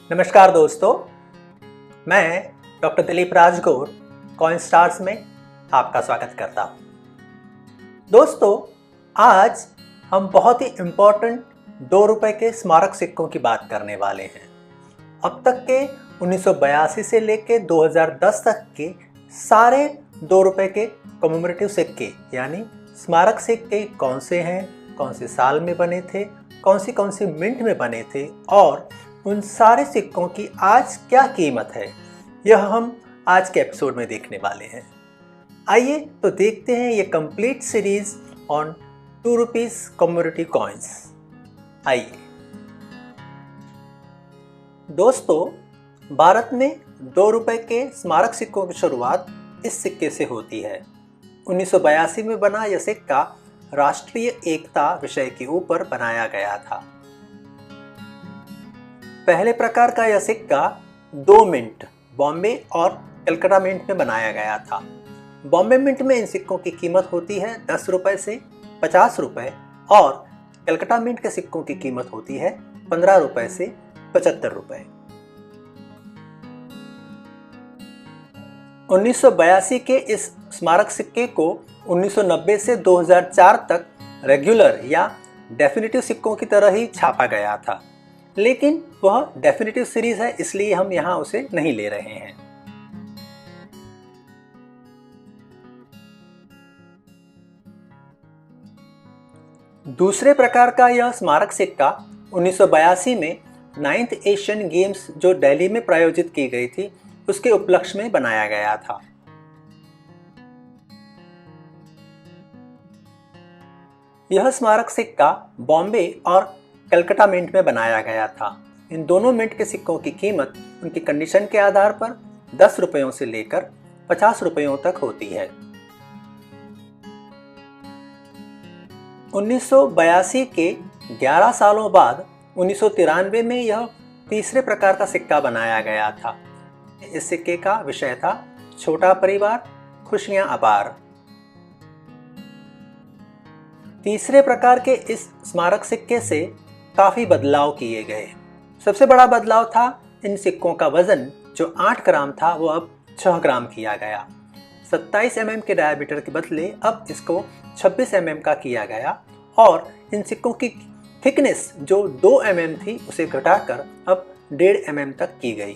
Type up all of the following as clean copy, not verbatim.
नमस्कार दोस्तों, मैं doctor Dilip Rajgor coin stars में आपका स्वागत करता हूँ। दोस्तों, आज हम बहुत ही इम्पोर्टेंट 2 रुपए के स्मारक सिक्कों की बात करने वाले हैं। अब तक के 1982 से लेकर 2010 तक के सारे 2 रुपए के कमेमोरेटिव सिक्के यानी स्मारक सिक्के कौन से हैं, कौन से साल में बने थे, कौन सी मिंट में बने थे और उन सारे सिक्कों की आज क्या कीमत है, यह हम आज के एपिसोड में देखने वाले हैं। आइए तो देखते हैं ये complete series on 2 rupees commemorative coins. आइए दोस्तों, भारत में 2 रुपए के स्मारक सिक्कों की शुरुआत इस सिक्के से होती है। 1982 में बना यह सिक्का राष्ट्रीय एकता विषय के ऊपर बनाया गया था। पहले प्रकार का यह सिक्का 2 मिंट बॉम्बे और कलकत्ता मिंट में बनाया गया था। बॉम्बे मिंट में इन सिक्कों की कीमत होती है 10 रुपए से 50 रुपए और कलकत्ता मिंट के सिक्कों की कीमत होती है 15 रुपए से 75 रुपए। 1982 के इस स्मारक सिक्के को 1990 से 2004 तक रेगुलर या डेफिनेटिव सिक्कों की तरह ही छापा गया था, लेकिन वह डेफिनेटिव सीरीज है, इसलिए हम यहां उसे नहीं ले रहे हैं। दूसरे प्रकार का यह स्मारक सिक्का 1982 में 9th एशियन गेम्स जो दिल्ली में प्रायोजित की गई थी उसके उपलक्ष्य में बनाया गया था। यह स्मारक सिक्का बॉम्बे और कलकत्ता मिंट में बनाया गया था। इन दोनों मिंट के सिक्कों की कीमत उनकी कंडीशन के आधार पर 10 रुपयों से लेकर 50 रुपयों तक होती है। 1982 के 11 सालों बाद 1993 में यह तीसरे प्रकार का सिक्का बनाया गया था। इस सिक्के का विषय था छोटा परिवार, खुशियां अपार। तीसरे प्रकार के इस स्मारक सिक्के से काफ़ी बदलाव किए गए। सबसे बड़ा बदलाव था इन सिक्कों का वजन जो 8 ग्राम था वो अब 6 ग्राम किया गया। 27 mm के डायमीटर के बदले अब इसको 26 mm का किया गया और इन सिक्कों की थिकनेस जो 2 mm थी उसे घटाकर अब 1.5 mm तक की गई।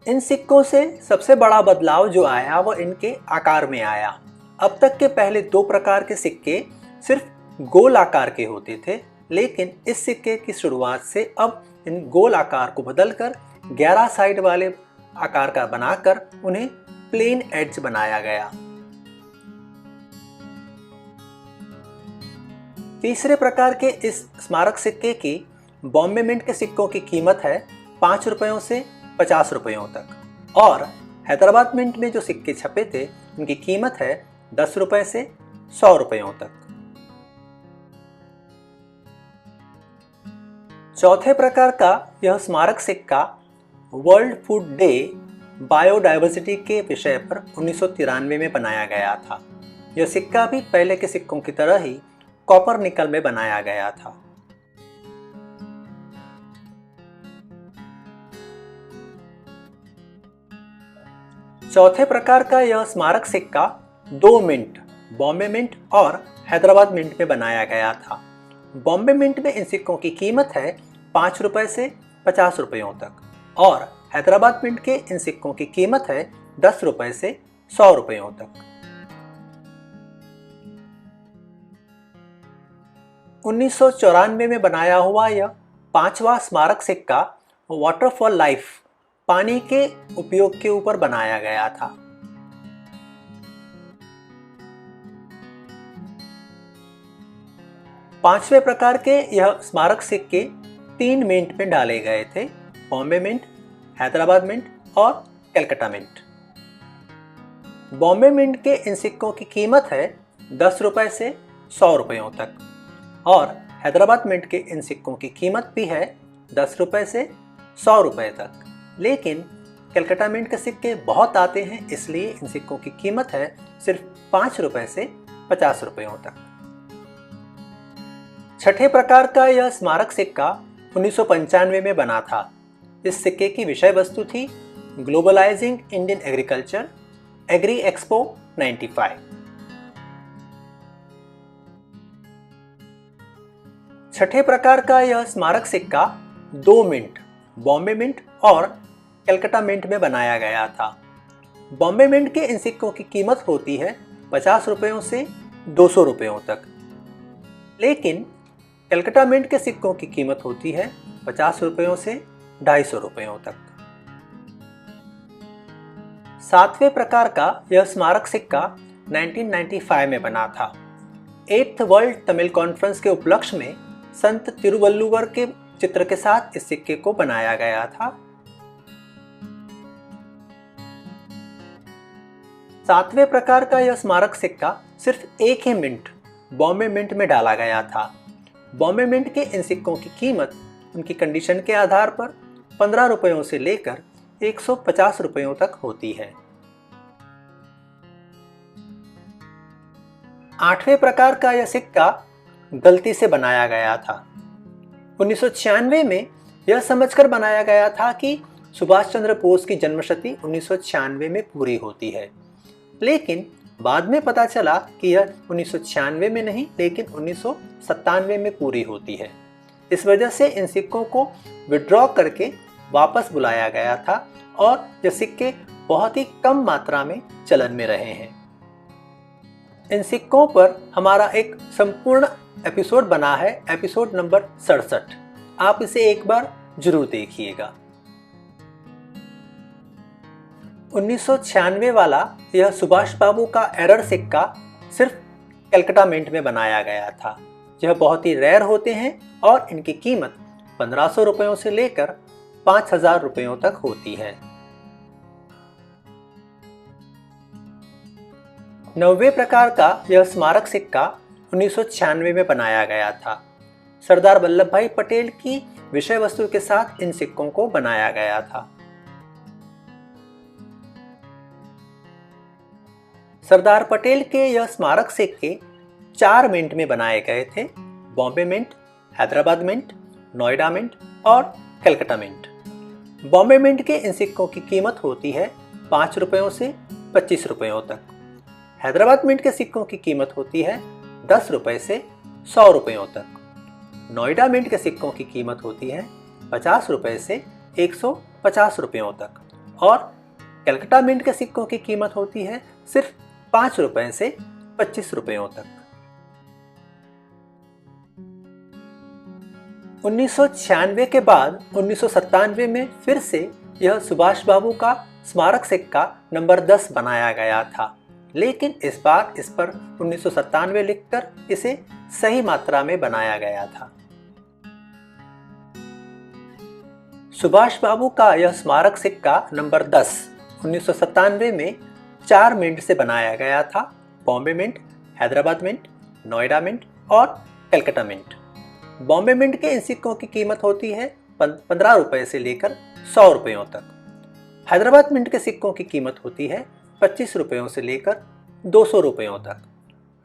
इन सिक्कों से सबसे बड़ा बदलाव जो आया वो इनके आकार में आया। अब तक के पहले 2 प्रकार के सिक्के सिर्फ गोल आकार के होते थे, लेकिन इस सिक्के की शुरुआत से अब इन गोल आकार को बदलकर 11 साइड वाले आकार का बनाकर उन्हें प्लेन एड्ज बनाया गया। तीसरे प्रकार के इस स्मारक सिक्के की बॉम्बे मिंट के सिक्कों की कीमत है 5 रुपयों से 50 रुपयों तक और हैदराबाद मिंट में जो सिक्के छपे थे उनकी कीमत है 10 रुपए से 100 रुपयों तक। चौथे प्रकार का यह स्मारक सिक्का वर्ल्ड फूड डे बायोडाइवर्सिटी के विषय पर 1993 में बनाया गया था। यह सिक्का भी पहले के सिक्कों की तरह ही कॉपर निकल में बनाया गया था। चौथे प्रकार का यह स्मारक सिक्का 2 मिंट बॉम्बे मिंट और हैदराबाद मिंट में बनाया गया था। बॉम्बे मिंट में इन सिक्कों की कीमत है 5 रुपए से 50 रुपयों तक और हैदराबाद मिंट के इन सिक्कों की कीमत है 10 रुपए से 100 रुपयों तक। 1994 में बनाया हुआ यह 5वां स्मारक सिक्का वाटर फॉर लाइफ पानी के उपयोग के ऊपर बनाया गया था। पांचवें प्रकार के यह स्मारक सिक्के 3 मिंट में डाले गए थे, बॉम्बे मिंट, हैदराबाद मिंट और कलकत्ता मिंट। बॉम्बे मिंट के इन सिक्कों की कीमत है 10 रुपए से 100 रुपयों तक और हैदराबाद मिंट के इन सिक्कों की कीमत भी है 10 रुपए से 100 रुपए तक, लेकिन कलकत्ता मिंट के सिक्के बहुत आते हैं इसलिए इन सिक्कों की कीमत है सिर्फ 5 रुपए से 50 रुपयों तक। छठे प्रकार का यह स्मारक सिक्का 1995 में बना था। इस सिक्के की विषय वस्तु थी globalising Indian agriculture, agree expo 95। छठे प्रकार का यह स्मारक सिक्का 2 मिंट, बॉम्बे मिंट और कलकत्ता मिंट में बनाया गया था। बॉम्बे मिंट के इन सिक्कों की कीमत होती है 50 रुपयों से 200 रुपयों तक, लेकिन कलकत्ता मिंट के सिक्कों की कीमत होती है 50 रुपयों से 250 रुपयों तक। सातवें प्रकार का यह स्मारक सिक्का 1995 में बना था। 8th वर्ल्ड तमिल कॉन्फ्रेंस के उपलक्ष्य में संत तिरुवल्लुवर के चित्र के साथ इस सिक्के को बनाया गया था। सातवें प्रकार का यह स्मारक सिक्का सिर्फ एक ही मिंट, बॉम्बे मिंट में डाला गया था। बॉम्बे मिंट के इन सिक्कों की कीमत उनकी कंडीशन के आधार पर 15 रुपयों से लेकर 150 रुपयों तक होती है। आठवें प्रकार का यह सिक्का गलती से बनाया गया था। 1996 में यह समझकर बनाया गया था कि सुभाष चंद्र बोस की जन्मशती 1996 में पूरी होती है, लेकिन बाद में पता चला कि यह 1996 में नहीं लेकिन 1997 में पूरी होती है। इस वजह से इन सिक्कों को विड्रॉ करके वापस बुलाया गया था और ये सिक्के बहुत ही कम मात्रा में चलन में रहे हैं। इन सिक्कों पर हमारा एक संपूर्ण एपिसोड बना है, एपिसोड नंबर 67। आप इसे एक बार जरूर देखिएगा। 1996 वाला यह सुभाष बाबू का एरर सिक्का सिर्फ कलकत्ता मिंट में बनाया गया था। यह बहुत ही रेयर होते हैं और इनकी कीमत 1500 रुपयों से लेकर 5000 रुपयों तक होती है। 9वें प्रकार का यह स्मारक सिक्का 1996 में बनाया गया था। सरदार वल्लभ भाई पटेल की विषय वस्तु के साथ इन सिक्कों को बनाया गया था। सरदार पटेल के यह स्मारक सिक्के 4 मिंट में बनाए गए थे, Bombay mint, Hyderabad mint, Noida mint और कलकत्ता मिंट। बॉम्बे मिंट के इन सिक्कों की कीमत होती है 5 रुपयों से 25 रुपयों तक। हैदराबाद मिंट के सिक्कों की कीमत होती है 10 रुपये से 100 रुपयों तक। नोएडा मिंट के सिक्कों की कीमत होती है 50 रुपये से 150 रुपयों तक और कलकत्ता मिंट के सिक्कों की कीमत होती है सिर्फ 5 रुपये से 25 रुपयों तक। 1996 के बाद 1997 में फिर से यह सुभाष बाबू का स्मारक सिक्का नंबर 10 बनाया गया था, लेकिन इस बार इस पर 1997 लिखकर इसे सही मात्रा में बनाया गया था। सुभाष बाबू का यह स्मारक सिक्का नंबर 10 1997 में 4 मिंट से बनाया गया था, Bombay mint, Hyderabad mint, Noida mint और कलकत्ता मिंट। बॉम्बे मिंट के इन सिक्कों की कीमत होती है 15 रुपये से लेकर 100 रुपयों तक। हैदराबाद मिंट के सिक्कों की कीमत होती है 25 रुपयों से लेकर 200 रुपयों तक।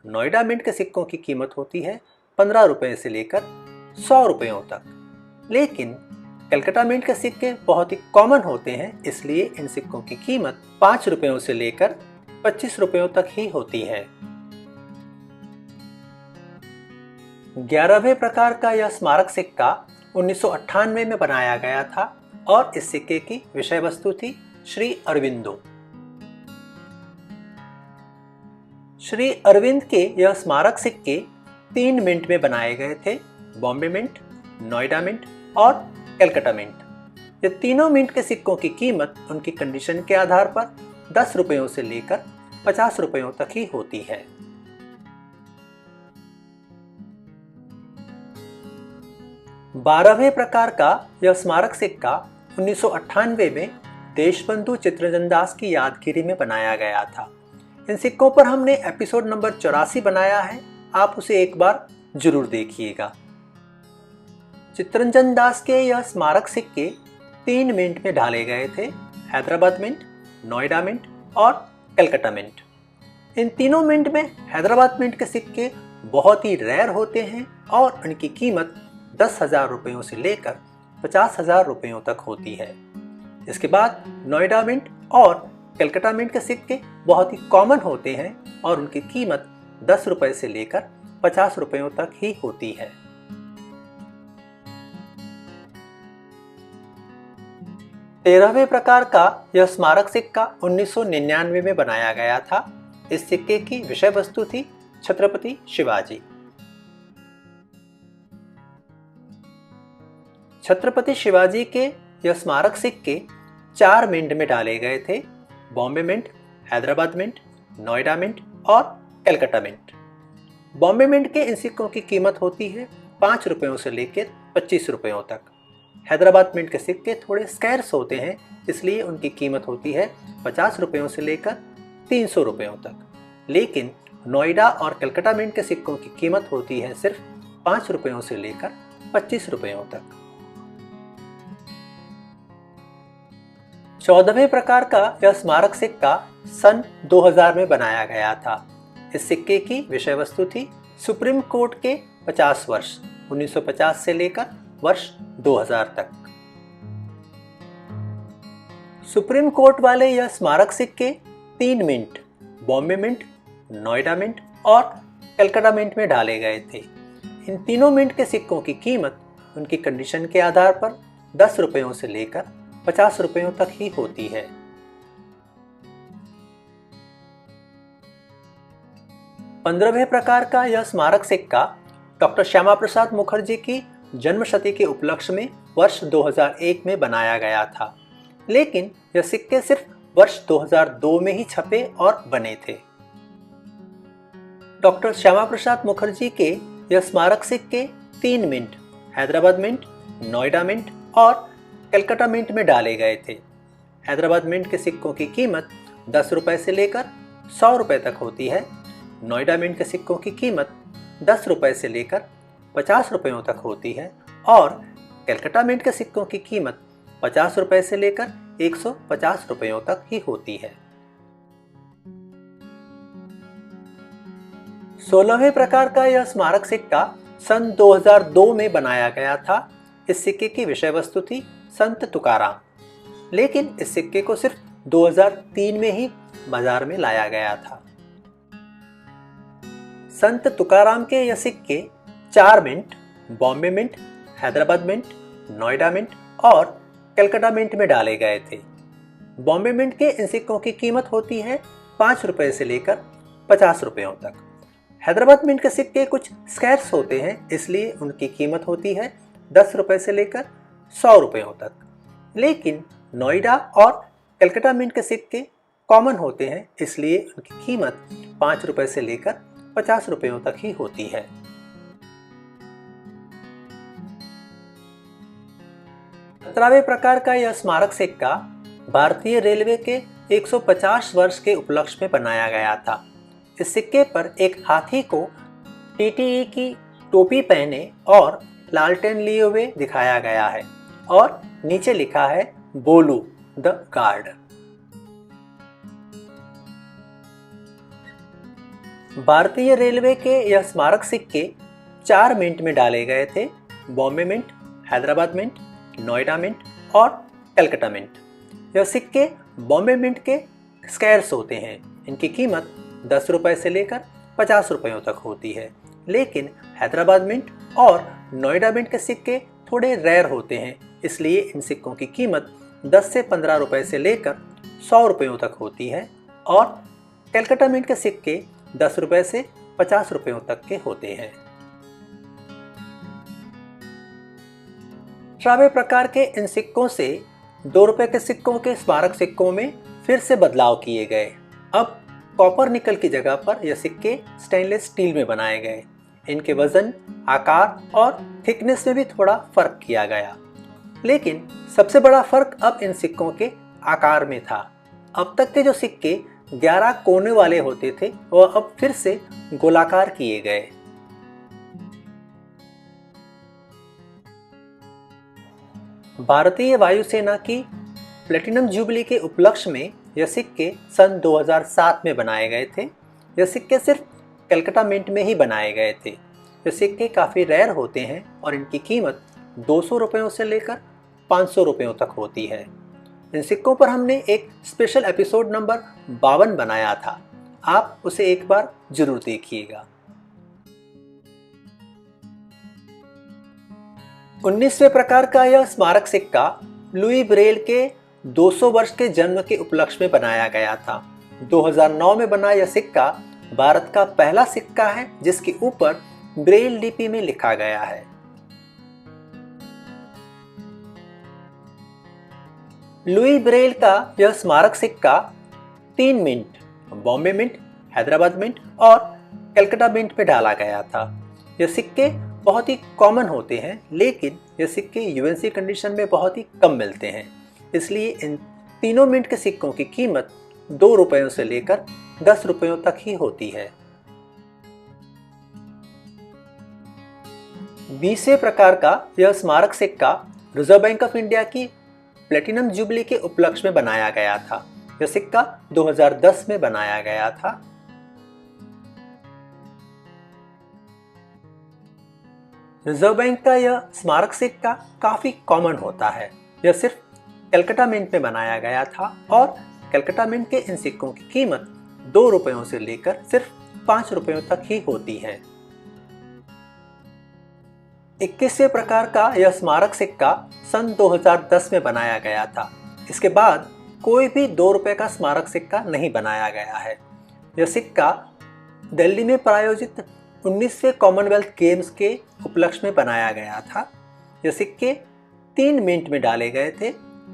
नोएडा मिंट के सिक्कों की कीमत होती है 15 रुपये से लेकर 100 रुपयों तक, लेकिन कलकत्ता मिंट के सिक्के बहुत ही कॉमन होते हैं, इसलिए इन सिक्कों की कीमत 5 रुपयों से लेकर 25 रुपयों तक ही होती है। 11वें प्रकार का यह स्मारक सिक्का 1998 में बनाया गया था और इस सिक्के की विषय वस्तु थी श्री अरविंदो। श्री अरविंद के यह स्मारक सिक्के 3 मिंट में बनाए गए थे, बॉम्बे मिंट, नोएडा मिंट और कलकत्ता मिंट। ये तीनों मिंट के सिक्कों की कीमत उनकी कंडीशन के आधार पर 10 रुपयों से लेकर 50 रुपयों तक ही होती है। 12वें प्रकार का यह स्मारक सिक्का 1998 में देशबंधु चित्तरंजन दास की यादगिरी में बनाया गया था। इन सिक्कों पर हमने एपिसोड नंबर 84 बनाया है, आप उसे एक बार जरूर देखिएगा। चित्तरंजन दास के यह स्मारक सिक्के 3 मिंट में ढाले गए थे, हैदराबाद मिंट, नोएडा मिंट और कलकत्ता मिंट। इन तीनों मिंट में हैदराबाद मिंट के सिक्के बहुत ही रेयर होते हैं और उनकी कीमत 10,000 रुपयों से लेकर 50,000 रुपयों तक होती है। इसके बाद नोएडा मिंट और कलकत्ता मिंट के सिक्के बहुत ही कॉमन होते हैं और उनकी कीमत 10 रुपए से लेकर 50 रुपयों तक ही होती है। तेरहवें प्रकार का यह स्मारक सिक्का 1999 में बनाया गया था। इस सिक्के की विषय वस्तु थी छत्रपति शिवाजी। छत्रपति शिवाजी के यह स्मारक सिक्के 4 मिंट में डाले गए थे: Bombay mint, Hyderabad mint, Noida mint और कलकत्ता मिंट। बॉम्बे मिंट के इन सिक्कों की कीमत होती है 5 रुपयों से लेकर 25 रुपयों तक। हैदराबाद मिंट के सिक्के थोड़े स्कैर्स होते हैं, इसलिए उनकी कीमत होती है 50 रुपयों से लेकर 300 रुपयों तक। लेकिन नोएडा और कलकत्ता मिंट के सिक्कों की कीमत होती है सिर्फ 5 रुपयों से लेकर 25 रुपयों तक। 14वें प्रकार का यह स्मारक सिक्का सन 2000 में बनाया गया था। इस सिक्के की विषय वस्तु थी सुप्रीम कोर्ट के 50 वर्ष 1950 से लेकर वर्ष 2000 तक। सुप्रीम कोर्ट वाले यह स्मारक सिक्के 3 mint, Bombay mint, Noida mint और कलकत्ता मिंट में डाले गए थे। इन तीनों मिंट के सिक्कों की कीमत उनकी कंडीशन के आधार पर 10 रुपयों से लेकर 50 रुपयों तक ही होती है। 15वें प्रकार का यह स्मारक सिक्का डॉक्टर श्यामा प्रसाद मुखर्जी की जन्मशती के उपलक्ष्य में वर्ष 2001 में बनाया गया था। लेकिन यह सिक्के सिर्फ वर्ष 2002 में ही छपे और बने थे। डॉक्टर श्यामा प्रसाद मुखर्जी के यह स्मारक सिक्के 3 mint, Hyderabad mint, Noida mint और कलकत्ता मिंट में डाले गए थे। हैदराबाद मिंट के सिक्कों की कीमत 10 रुपए से लेकर 100 रुपए तक होती है। नोएडा मिंट के सिक्कों की कीमत 10 रुपए से लेकर 50 रुपयों तक होती है और कलकत्ता मिंट के सिक्कों की कीमत 50 रुपए से लेकर 150 रुपयों तक ही होती है। 16वें प्रकार का यह स्मारक सिक्का सन 2002 में बनाया गया था। इस सिक्के की विषय वस्तु थी संत तुकाराम, लेकिन इस सिक्के को सिर्फ 2003 में ही बाजार में लाया गया था। संत तुकाराम के यह सिक्के 4 mint, Bombay mint, Hyderabad mint, Noida mint और कलकत्ता मिंट में डाले गए थे। बॉम्बे मिंट के इन सिक्कों की कीमत होती है 5 रुपए से लेकर 50 रुपयों तक। हैदराबाद मिंट के सिक्के कुछ स्कैर्स होते हैं, इसलिए उनकी कीमत होती है 10 रुपए से लेकर 100 रुपयों तक। लेकिन नोएडा और कलकत्ता मिंट के सिक्के कॉमन होते हैं, इसलिए उनकी कीमत 5 रुपए से लेकर 50 रुपयों तक ही होती है। 17वें प्रकार का यह स्मारक सिक्का भारतीय रेलवे के 150 वर्ष के उपलक्ष्य में बनाया गया था। इस सिक्के पर एक हाथी को टीटीई की टोपी पहने और लालटेन लिए हुए दिखाया गया है और नीचे लिखा है बोलू द गार्ड। भारतीय रेलवे के यह स्मारक सिक्के 4 मिंट में डाले गए थे: Bombay mint, Hyderabad mint, Noida mint और कलकत्ता मिंट। यह सिक्के बॉम्बे मिंट के स्कैर्स होते हैं। इनकी कीमत 10 रुपए से लेकर 50 रुपयों तक होती है। लेकिन हैदराबाद मिंट और नोएडा मिंट के सिक्के थोड़े रेयर होते हैं, इसलिए इन सिक्कों की कीमत 10 से 15 रुपए से लेकर 100 रुपयों तक होती है और कलकत्ता मिंट के सिक्के 10 रुपए से 50 रुपयों तक के होते हैं। 18वें प्रकार के इन सिक्कों से 2 रुपए के सिक्कों के स्मारक सिक्कों में फिर से बदलाव किए गए। अब कॉपर निकल की जगह पर यह सिक्के स्टेनलेस स्टील में बनाए गए। इनके वजन, आकार और थिकनेस में भी थोड़ा फर्क किया गया। लेकिन सबसे बड़ा फर्क अब इन सिक्कों के आकार में था। अब तक के जो सिक्के 11 कोने वाले होते थे वह अब फिर से गोलाकार किए गए। भारतीय वायुसेना की प्लेटिनम जुबली के उपलक्ष्य में यह सिक्के सन 2007 में बनाए गए थे। यह सिक्के सिर्फ कलकत्ता मिंट में ही बनाए गए थे। ये सिक्के काफ़ी रेयर होते हैं और इनकी कीमत 200 रुपयों से लेकर 500 रुपयों तक होती है। इन सिक्कों पर हमने एक स्पेशल एपिसोड नंबर 52 बनाया था, आप उसे एक बार जरूर देखिएगा। 19वें प्रकार का यह स्मारक सिक्का लुई ब्रेल के 200 वर्ष के जन्म के उपलक्ष्य में बनाया गया था। 2009 में बना यह सिक्का भारत का पहला सिक्का है जिसके ऊपर ब्रेल लिपि में लिखा गया है। लुई ब्रेल का यह स्मारक सिक्का 3 mint, Bombay mint, Hyderabad mint और कलकत्ता मिंट में डाला गया था। यह सिक्के बहुत ही कॉमन होते हैं, लेकिन यह सिक्के यूएनसी कंडीशन में बहुत ही कम मिलते हैं, इसलिए इन तीनों मिंट के सिक्कों की कीमत 2 रुपयों से लेकर 10 रुपयों तक ही होती है। 20वें प्रकार का यह स्मारक सिक्का रिजर्व बैंक ऑफ इंडिया की प्लेटिनम जुबली के उपलक्ष्य में बनाया गया था। यह सिक्का 2010 में बनाया गया था। रिजर्व बैंक का यह स्मारक सिक्का काफी कॉमन होता है। यह सिर्फ कलकत्ता मिंट में बनाया गया था और कलकत्ता मिंट के इन सिक्कों की कीमत 2 रुपयों से लेकर सिर्फ 5 रुपयों तक ही होती है। 21वें प्रकार का यह स्मारक सिक्का सन 2010 में बनाया गया था। इसके बाद कोई भी 2 रुपए का स्मारक सिक्का नहीं बनाया गया है। यह सिक्का दिल्ली में प्रायोजित 19वें कॉमनवेल्थ गेम्स के उपलक्ष्य में बनाया गया था। यह सिक्के 3 मिंट में डाले गए थे,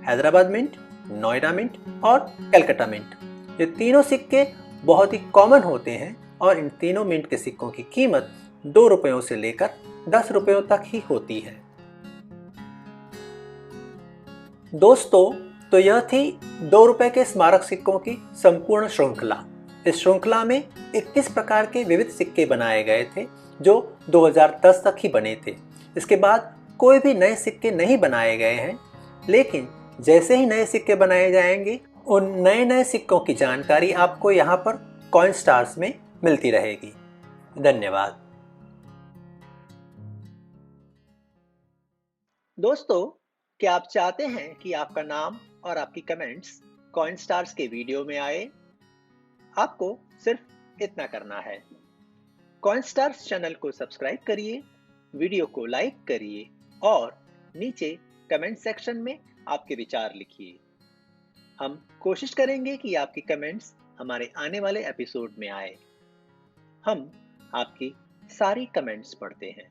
हैदराबाद मिंट, नोएडा मिंट और कलकत्ता मिंट। ये तीनों सिक्के बहुत ही कॉमन होते हैं और इन तीनों मिंट के सिक्कों की कीमत 2 रुपयों से लेकर 10 रुपयों तक ही होती है। दोस्तों, तो यह थी 2 रुपए के स्मारक सिक्कों की संपूर्ण श्रृंखला। इस श्रृंखला में 21 प्रकार के विविध सिक्के बनाए गए थे जो 2010 तक ही बने थे। इसके बाद कोई भी नए सिक्के नहीं बनाए गए हैं, लेकिन जैसे ही नए सिक्के बनाए जाएंगे उन नए सिक्कों की जानकारी आपको यहाँ पर कॉइन स्टार्स में मिलती रहेगी। धन्यवाद। दोस्तों, क्या आप चाहते हैं कि आपका नाम और आपकी कमेंट्स कॉइन स्टार्स के वीडियो में आए? आपको सिर्फ इतना करना है, कॉइन स्टार्स चैनल को सब्सक्राइब करिए, वीडियो को लाइक करिए और नीचे कमेंट सेक्शन में आपके विचार लिखिए। हम कोशिश करेंगे कि आपकी कमेंट्स हमारे आने वाले एपिसोड में आए। हम आपकी सारी कमेंट्स पढ़ते हैं।